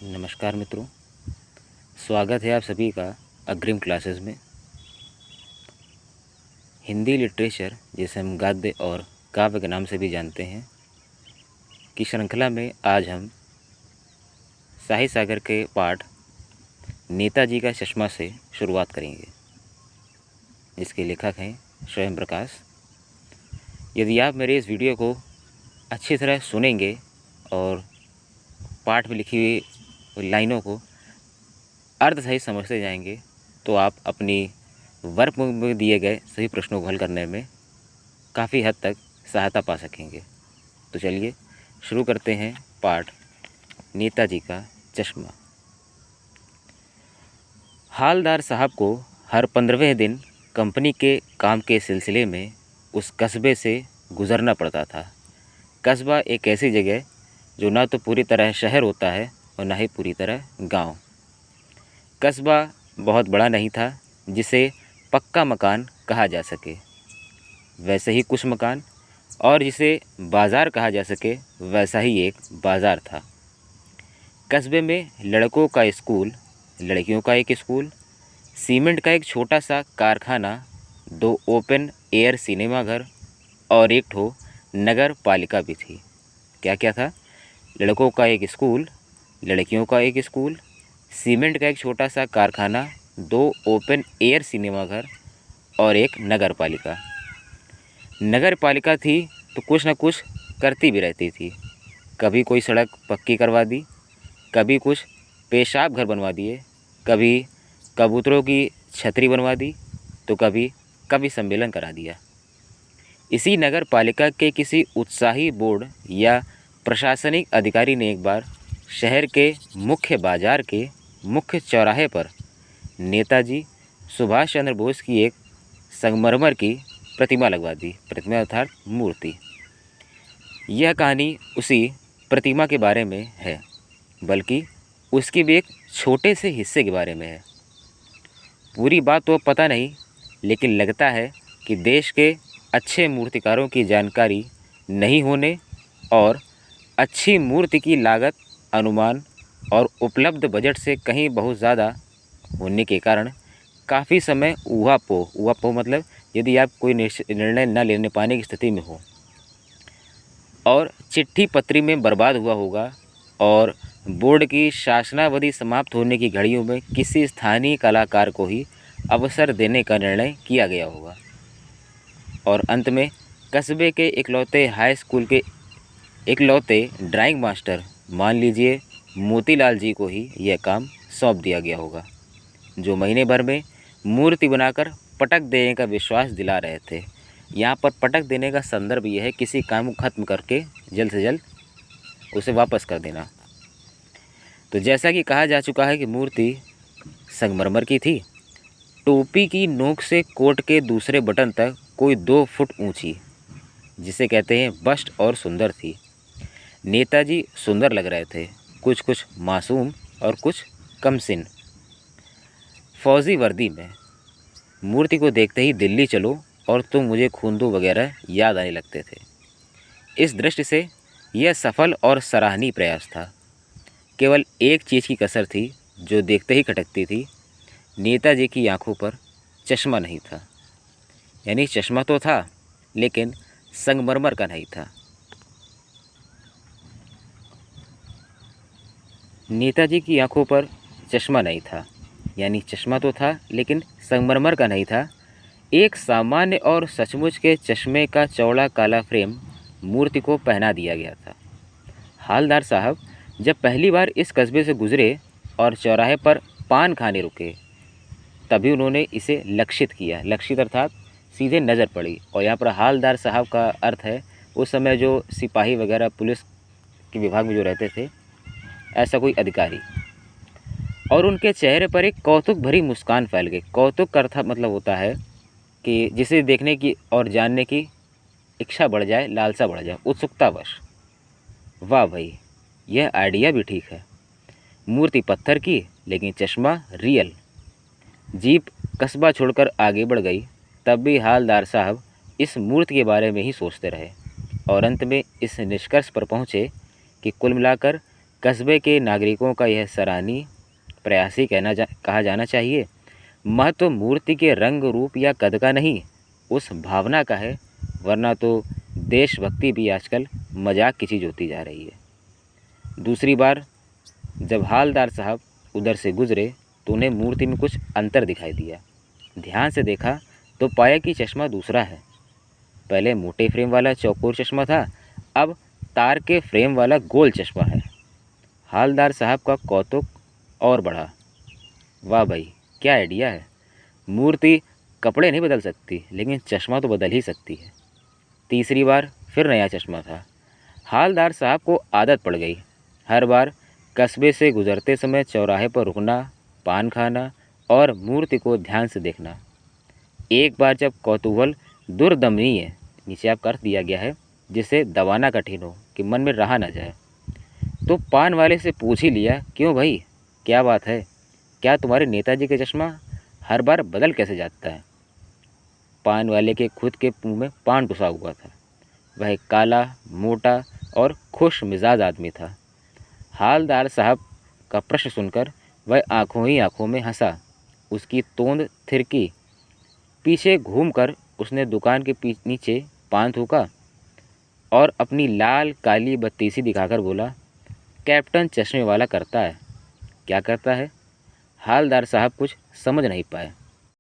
नमस्कार मित्रों, स्वागत है आप सभी का अग्रिम क्लासेस में। हिंदी लिटरेचर, जिसे हम गद्य और काव्य के नाम से भी जानते हैं, की श्रृंखला में आज हम साहित्य सागर के पाठ नेताजी का चश्मा से शुरुआत करेंगे, जिसके लेखक हैं स्वयं प्रकाश। यदि आप मेरे इस वीडियो को अच्छी तरह सुनेंगे और पाठ में लिखी हुई लाइनों को अर्थ सहित समझते जाएंगे, तो आप अपनी वर्कबुक में दिए गए सभी प्रश्नों को हल करने में काफ़ी हद तक सहायता पा सकेंगे। तो चलिए शुरू करते हैं पाठ नेताजी का चश्मा। हालदार साहब को हर 15वें दिन कंपनी के काम के सिलसिले में उस कस्बे से गुज़रना पड़ता था। कस्बा एक ऐसी जगह जो ना तो पूरी तरह शहर होता है और ना ही पूरी तरह गांव। कस्बा बहुत बड़ा नहीं था जिसे पक्का मकान कहा जा सके, वैसे ही कुछ मकान, और जिसे बाज़ार कहा जा सके वैसा ही एक बाज़ार था। कस्बे में लड़कों का स्कूल, लड़कियों का एक स्कूल, सीमेंट का एक छोटा सा कारखाना, 2 ओपन एयर सिनेमा घर और एक ठो नगर पालिका भी थी। क्या क्या था? लड़कों का एक स्कूल, लड़कियों का एक स्कूल, सीमेंट का एक छोटा सा कारखाना, 2 ओपन एयर सिनेमा घर और एक नगर पालिका। नगर पालिका थी तो कुछ न कुछ करती भी रहती थी। कभी कोई सड़क पक्की करवा दी, कभी कुछ पेशाब घर बनवा दिए, कभी कबूतरों की छतरी बनवा दी, तो कभी कवि सम्मेलन करा दिया। इसी नगर पालिका के किसी उत्साही बोर्ड या प्रशासनिक अधिकारी ने एक बार शहर के मुख्य बाजार के मुख्य चौराहे पर नेताजी सुभाष चंद्र बोस की एक संगमरमर की प्रतिमा लगवा दी। प्रतिमा अर्थात मूर्ति। यह कहानी उसी प्रतिमा के बारे में है, बल्कि उसकी भी एक छोटे से हिस्से के बारे में है। पूरी बात तो पता नहीं, लेकिन लगता है कि देश के अच्छे मूर्तिकारों की जानकारी नहीं होने और अच्छी मूर्ति की लागत, अनुमान और उपलब्ध बजट से कहीं बहुत ज़्यादा होने के कारण काफ़ी समय ऊहापोह मतलब यदि आप कोई निर्णय न लेने पाने की स्थिति में हो और चिट्ठी पत्री में बर्बाद हुआ होगा, और बोर्ड की शासनावधि समाप्त होने की घड़ियों में किसी स्थानीय कलाकार को ही अवसर देने का निर्णय किया गया होगा, और अंत में कस्बे के इकलौते हाई स्कूल के इकलौते ड्राइंग मास्टर, मान लीजिए मोतीलाल जी, को ही यह काम सौंप दिया गया होगा, जो महीने भर में मूर्ति बनाकर पटक देने का विश्वास दिला रहे थे। यहाँ पर पटक देने का संदर्भ यह है किसी काम को ख़त्म करके जल्द से जल्द उसे वापस कर देना। तो जैसा कि कहा जा चुका है कि मूर्ति संगमरमर की थी। टोपी की नोक से कोट के दूसरे बटन तक कोई 2 फुट ऊंची, जिसे कहते हैं बस्ट, और सुंदर थी। नेताजी सुंदर लग रहे थे, कुछ मासूम और कुछ कमसिन, फौजी वर्दी में। मूर्ति को देखते ही दिल्ली चलो और तुम मुझे खून दो वगैरह याद आने लगते थे। इस दृष्टि से यह सफल और सराहनीय प्रयास था। केवल एक चीज़ की कसर थी जो देखते ही खटकती थी। नेताजी की आंखों पर चश्मा नहीं था। यानी चश्मा तो था, लेकिन संगमरमर का नहीं था। नेताजी की आंखों पर चश्मा नहीं था, यानी चश्मा तो था लेकिन संगमरमर का नहीं था। एक सामान्य और सचमुच के चश्मे का चौड़ा काला फ्रेम मूर्ति को पहना दिया गया था। हालदार साहब जब पहली बार इस कस्बे से गुजरे और चौराहे पर पान खाने रुके, तभी उन्होंने इसे लक्षित किया। लक्षित अर्थात सीधे नज़र पड़ी। और यहाँ पर हालदार साहब का अर्थ है उस समय जो सिपाही वगैरह पुलिस के विभाग में जो रहते थे, ऐसा कोई अधिकारी। और उनके चेहरे पर एक कौतुक भरी मुस्कान फैल गई। कौतुक का अर्थ मतलब होता है कि जिसे देखने की और जानने की इच्छा बढ़ जाए, लालसा बढ़ जाए, उत्सुकतावश। वाह भाई, यह आइडिया भी ठीक है। मूर्ति पत्थर की, लेकिन चश्मा रियल। जीप कस्बा छोड़कर आगे बढ़ गई, तब भी हालदार साहब इस मूर्ति के बारे में ही सोचते रहे और अंत में इस निष्कर्ष पर पहुँचे कि कुल मिलाकर कस्बे के नागरिकों का यह सराहनीय प्रयास ही कहा जाना चाहिए। महत्व मूर्ति के रंग रूप या कद का नहीं, उस भावना का है, वरना तो देशभक्ति भी आजकल मजाक की चीज़ होती जा रही है। दूसरी बार जब हालदार साहब उधर से गुजरे तो उन्हें मूर्ति में कुछ अंतर दिखाई दिया। ध्यान से देखा तो पाया कि चश्मा दूसरा है। पहले मोटे फ्रेम वाला चौकोर चश्मा था, अब तार के फ्रेम वाला गोल चश्मा है। हालदार साहब का कौतुक और बढ़ा। वाह भाई, क्या आइडिया है। मूर्ति कपड़े नहीं बदल सकती, लेकिन चश्मा तो बदल ही सकती है। तीसरी बार फिर नया चश्मा था। हालदार साहब को आदत पड़ गई, हर बार कस्बे से गुजरते समय चौराहे पर रुकना, पान खाना और मूर्ति को ध्यान से देखना। एक बार जब कौतूहल दुर्दमनीय नीचे आप कर दिया गया है, जिसे दबाना कठिन हो कि मन में रहा ना जाए, तो पान वाले से पूछ ही लिया, क्यों भाई, क्या बात है, क्या तुम्हारे नेताजी का चश्मा हर बार बदल कैसे जाता है। पान वाले के खुद के मुंह में पान टुसा हुआ था। वह काला, मोटा और खुश मिजाज आदमी था। हालदार साहब का प्रश्न सुनकर वह आंखों ही आंखों में हंसा। उसकी तोंद थिरकी। पीछे घूमकर उसने दुकान के नीचे पान थूका और अपनी लाल काली बत्तीसी दिखाकर बोला, कैप्टन चश्मे वाला करता है। क्या करता है? हालदार साहब कुछ समझ नहीं पाए।